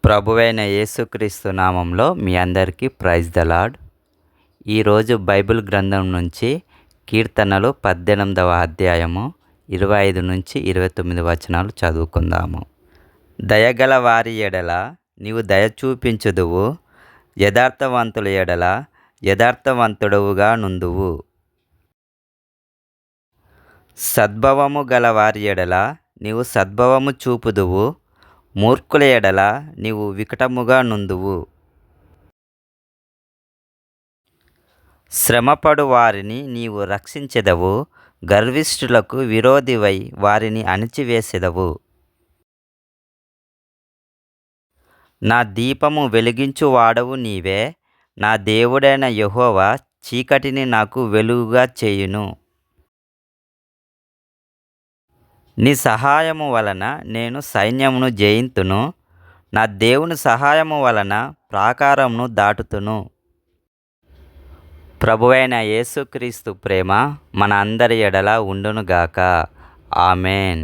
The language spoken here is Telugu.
ప్రభువైన యేసుక్రీస్తు నామంలో మీ అందరికీ ప్రైజ్ ద లార్డ్. ఈరోజు బైబిల్ గ్రంథం నుంచి కీర్తనలు 18వ అధ్యాయము 25 నుంచి 29 వచనాలు చదువుకుందాము. దయగల వారి ఎడల నీవు దయ చూపించుదువు, యథార్థవంతుల ఎడల యథార్థవంతుడవుగా నుందువు. సద్భవము గల వారి ఎడల నీవు సద్భవము చూపుదువు, మూర్ఖుల ఎడల నీవు వికటముగా నుందువు. శ్రమపడు వారిని నీవు రక్షించెదవు, గర్విష్ఠులకు విరోధివై వారిని అణిచివేసెదవు. నా దీపము వెలిగించువాడవు నీవే, నా దేవుడైన యెహోవా చీకటిని నాకు వెలుగుగా చేయును. నీ సహాయము వలన నేను సైన్యమును జయింతును, నా దేవుని సహాయము వలన ప్రాకారమును దాటుతును. ప్రభువైన యేసుక్రీస్తు ప్రేమ మన అందరి ఎడల ఉండునుగాక. ఆమేన్.